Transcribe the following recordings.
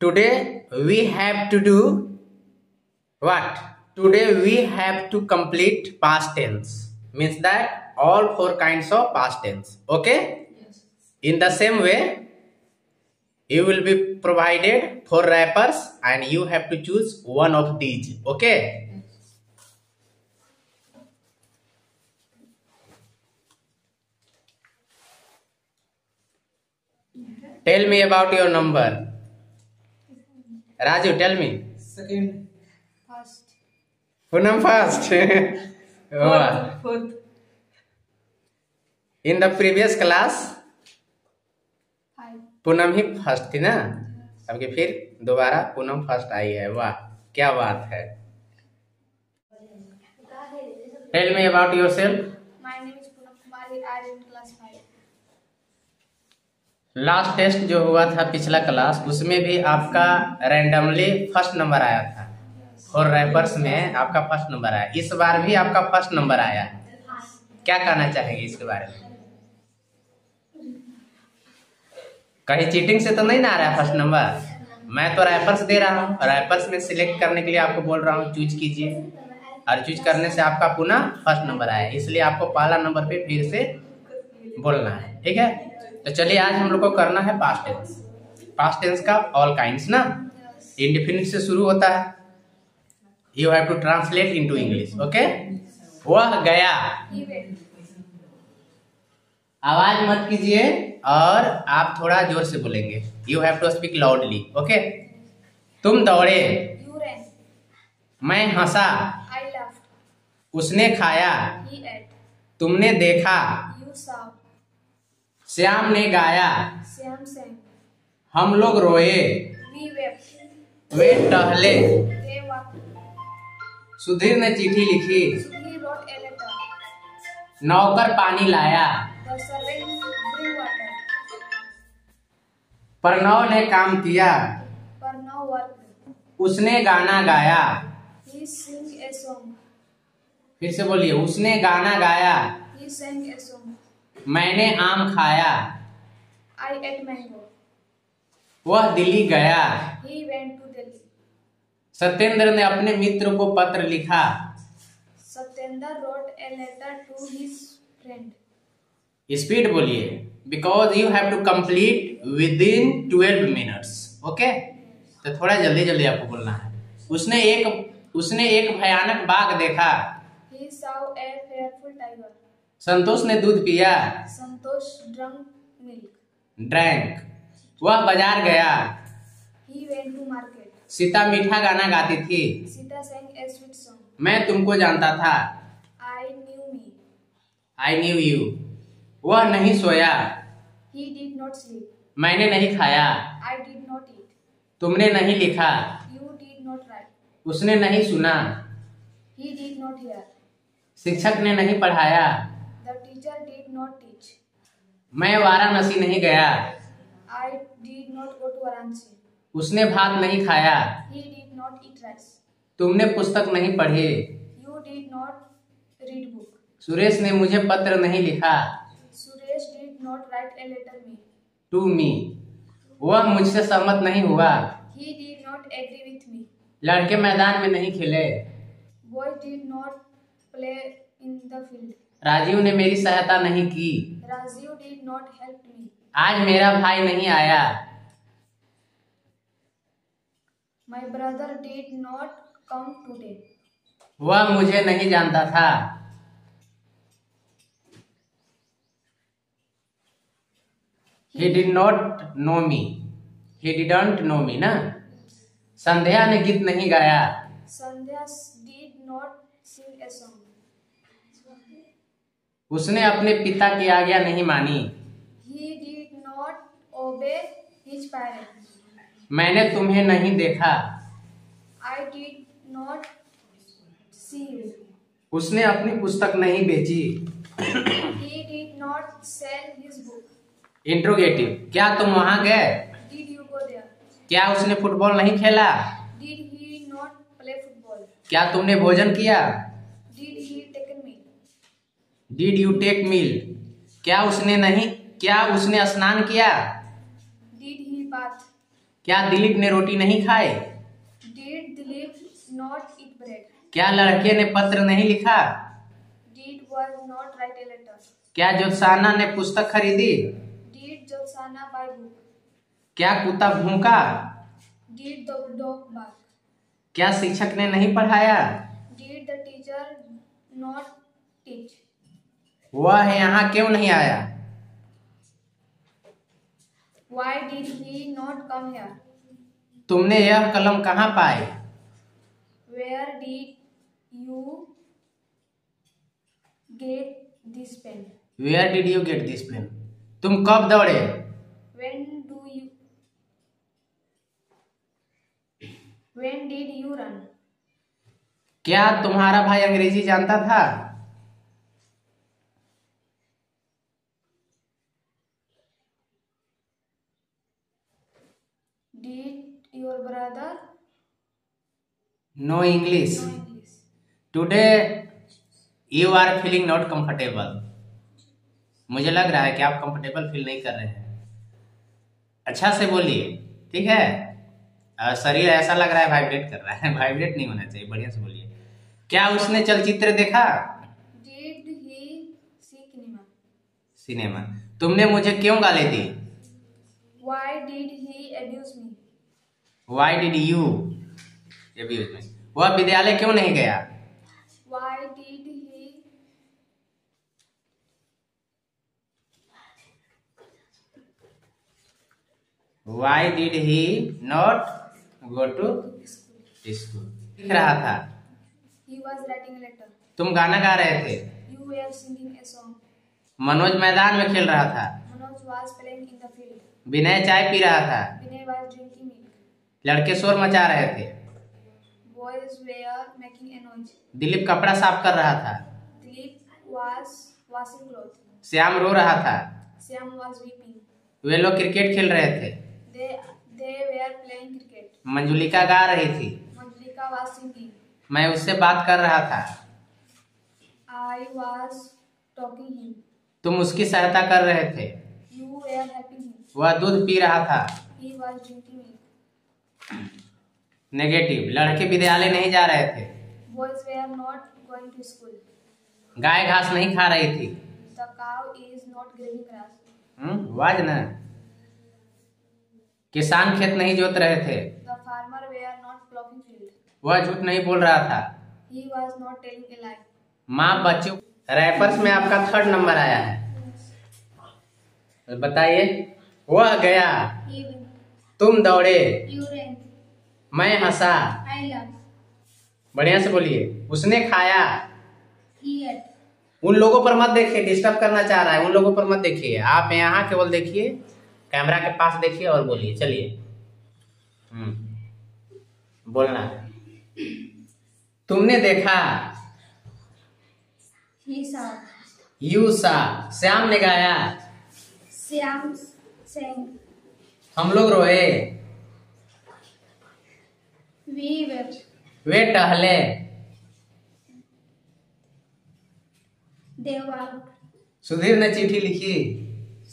Today we have to do what? Today we have to complete past tense. Means that all four kinds of past tense. Okay? Yes. In the same way, you will be provided four wrappers and you have to choose one of these. Okay? Tell me about your number. Raju, tell me. Second. First. Poonam first. Fourth. In the previous class, Five. Poonam he first थी ना, अब के फिर दोबारा Poonam first आई है। वाह, क्या बात है। Tell me about yourself. My name is Poonam Kumari. I am in class 5. Last test जो हुआ था पिछला क्लास, उसमें भी आपका रैंडमली फर्स्ट नंबर आया था और रैपर्स में आपका फर्स्ट नंबर आया। इस बार भी आपका फर्स्ट नंबर आया है। क्या कहना चाहेंगे इसके बारे में? कहीं चीटिंग से तो नहीं ना आ रहा है फर्स्ट नंबर? मैं तो रैपर्स दे रहा हूँ, रैपर्स में सिलेक्ट करने के लिए आपको बोल रहा हूँ चूज कीजिए, और चूज करने से आपका पुनः फर्स्ट नंबर आया, इसलिए आपको पहला नंबर पे फिर से बोलना है। ठीक है, तो चलिए आज हम लोग को करना है पास्ट टेंस। पास्ट टेंस का ऑल काइंड्स ना, इंडेफिनिट से शुरू होता है। You have to translate into English. Okay, वह गया। आवाज मत कीजिए और आप थोड़ा जोर से बोलेंगे। You have to speak loudly. Okay, तुम दौड़े। You ran. मैं हंसा। I laughed. उसने खाया। He ate. तुमने देखा। You saw. श्याम ने गाया। Sam sang. हम लोग रोए। We wept. वे टहले। They walked. सुधीर ने चिट्ठी लिखी। He wrote a letter. नौकर पानी लाया। The servant bring water. Pranav ने काम किया। Pranav worked. उसने गाना गाया। He sang a song. फिर से बोलिए, उसने गाना गाया। He sang a song. मैंने आम खाया। I ate mango. वह दिल्ली गया। He went to Delhi. Satyendra ने अपने मित्र को पत्र लिखा। Satyendra wrote a letter to his friend. Speed बोलिए, because you have to complete within 12 minutes. Okay, तो थोड़ा जल्दी जल्दी आपको बोलना है। उसने एक भयानक बाघ देखा। He saw a fearful tiger. संतोष ने दूध पिया। Santosh drank milk. ड्रैंक। वह बाजार गया। He went to market. Sita मीठा गाना गाती थी। Sita sang a sweet song. मैं तुमको जानता था। I knew me. I knew you. वह नहीं सोया। He did not sleep. मैंने नहीं खाया। I did not eat. तुमने नहीं लिखा। You did not write. उसने नहीं सुना। He did not hear. शिक्षक ने नहीं पढ़ाया। The teacher did not teach. मैं वाराणसी नहीं गया। I did not go to Varanasi. उसने भात नहीं खाया। He did not eat rice. तुमने पुस्तक नहीं पढ़ी। You did not read book. Suresh ने मुझे पत्र नहीं लिखा। Suresh did not write a letter me. To me. वह मुझसे सहमत नहीं हुआ। He did not agree with me. लड़के मैदान में नहीं खेले। Boy did not play in the field. Rajiv ने मेरी सहायता नहीं की। Rajiv did not help me. आज मेरा भाई नहीं आया। My brother did not come today. वह मुझे नहीं जानता था। He did not know me. He didn't know me ना। संध्या ने गीत नहीं गाया। Sandhya did not sing a song. उसने अपने पिता की आज्ञा नहीं मानी। He did not obey his parents. मैंने तुम्हें नहीं देखा। I did not see you. उसने अपनी पुस्तक नहीं बेची। He did not sell his book. Interrogative, क्या तुम वहां गए? Did you go there? क्या उसने फुटबॉल नहीं खेला? Did he not play football? क्या तुमने भोजन किया? Did he take a meal? Did you take meal? क्या उसने स्नान किया? Did he bath? क्या दिलीप ने रोटी नहीं खाए? Did Dilip not eat bread? क्या लड़के ने पत्र नहीं लिखा? Did was not write a letter? क्या ज्योत्साना ने पुस्तक खरीदी? Did Jyotsana buy book? क्या कुत्ता भूखा? Did the dog bark? क्या शिक्षक ने नहीं पढ़ाया? Did the teacher not teach? वह यहाँ क्यों नहीं आया? Why did he not come here? तुमने यह कलम कहाँ पाए? Where did you get this pen? Where did you get this pen? तुम कब दौड़े? When did you run? क्या तुम्हारा भाई अंग्रेजी जानता था? Did your brother No English. know English? Today you are feeling not comfortable. मुझे लग रहा है कि आप कंफर्टेबल फील नहीं कर रहे हैं। अच्छा से बोलिए, ठीक है? शरीर ऐसा लग रहा है वाइब्रेट कर रहा है। वाइब्रेट नहीं होना चाहिए, बढ़िया से बोलिए। क्या उसने चलचित्र देखा? Did he see cinema? Cinema. तुमने मुझे क्यों गाली दी? Why did he abuse me? Why did you abuse me? वह विद्यालय क्यों नहीं गया? Why did he Why did he not go to school? लिख रहा था। He was writing a letter. तुम गाना गा रहे थे। You were singing a song. Manoj मैदान में खेल रहा था। Manoj was playing in the field. विनय चाय पी रहा था। Vinay was drinking milk. लड़के शोर मचा रहे थे। Boys were making a noise. Dilip कपड़ा साफ कर रहा था। Dilip was washing clothes. Shyam रो रहा था। Syam was weeping. वे लोग क्रिकेट खेल रहे थे। They were playing cricket. Manjulika गा रही थी। Manjulika was singing. मैं उससे बात कर रहा था। I was talking him. तुम उसकी सहायता कर रहे थे। You were helping him. वह दूध पी रहा था। He was drinking milk. Negative, लड़के विद्यालय नहीं जा रहे थे। Boys were not going to school. गाय घास नहीं खा रही थी। The cow is not grazing grass. Was ना। किसान खेत नहीं जोत रहे थे। The farmer were not plowing field. वह झूठ नहीं बोल रहा था। He was not telling a lie. माँ बच्चों, रैपर्स में आपका 3rd नंबर आया है। बताइए। वह गया, He went. तुम दौड़े, You ran. मैं हंसा। I laughed. बढ़िया से बोलिए। उसने खाया। He ate. उन लोगों पर मत देखिए, डिस्टर्ब करना चाह रहा है। उन लोगों पर मत देखिए, आप यहाँ केवल देखिए, कैमरा के पास देखिए और बोलिए। चलिए बोलना। तुमने देखा। He saw. यू सा। श्याम ने गाया। Syam sang. हम लोग रोए। We wept. वे टहले। They walked. सुधीर ने चिट्ठी लिखी।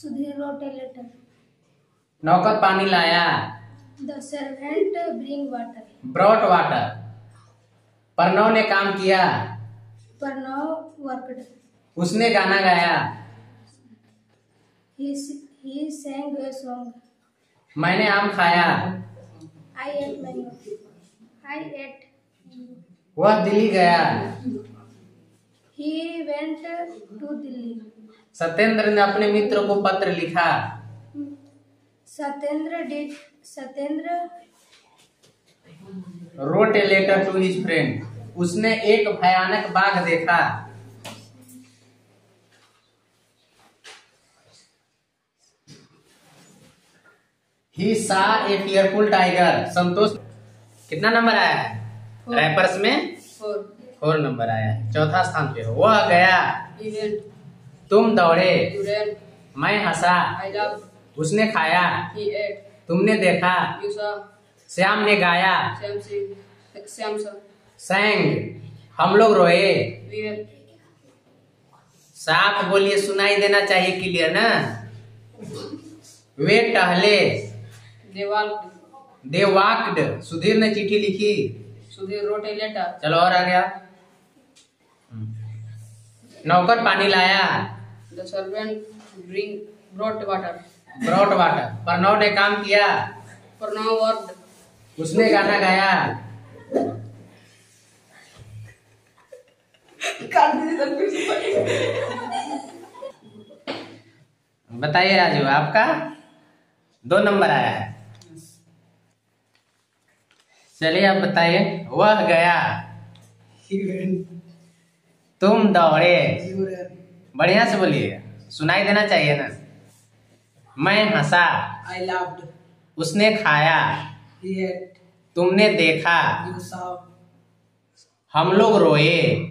Sudhir wrote a letter. नौकर पानी लाया। The servant bring water. Brought water. Pranav ने काम किया। Pranav worked. उसने गाना गाया। He sang a song. मैंने आम खाया। I ate mango. I ate. वह दिल्ली गया। He went to Delhi. Satyendra ने अपने मित्र को पत्र लिखा। Satyendra wrote a letter to his friend. उसने एक भयानक बाघ देखा। ही सा ए फियरफुल टाइगर। संतोष कितना नंबर आया है? रैपर्स में 4 नंबर आया है। 4था स्थान पे हो। वह गया। तुम दौड़े। मैं हंसा। उसने खाया। तुमने देखा। श्याम ने गाया। सैंग। हम लोग रोए। साफ बोलिए, सुनाई देना चाहिए क्लियर ना। वे टहले। दे वॉक्ड, सुधीर ने चिट्ठी लिखी। Sudhir wrote a letter. चलो और आ गया। नौकर पानी लाया। The servant brought water. Brought water. Pranav ने काम किया। प्रणव वर्कड। उसने गाना गाया। बताइए राजू, आपका 2 नंबर आया है। चलिए आप बताइए। वह गया, तुम दौड़े। बढ़िया से बोलिए, सुनाई देना चाहिए ना। मैं हंसा, I laughed. उसने खाया, He ate. तुमने देखा, You saw. हम लोग रोए।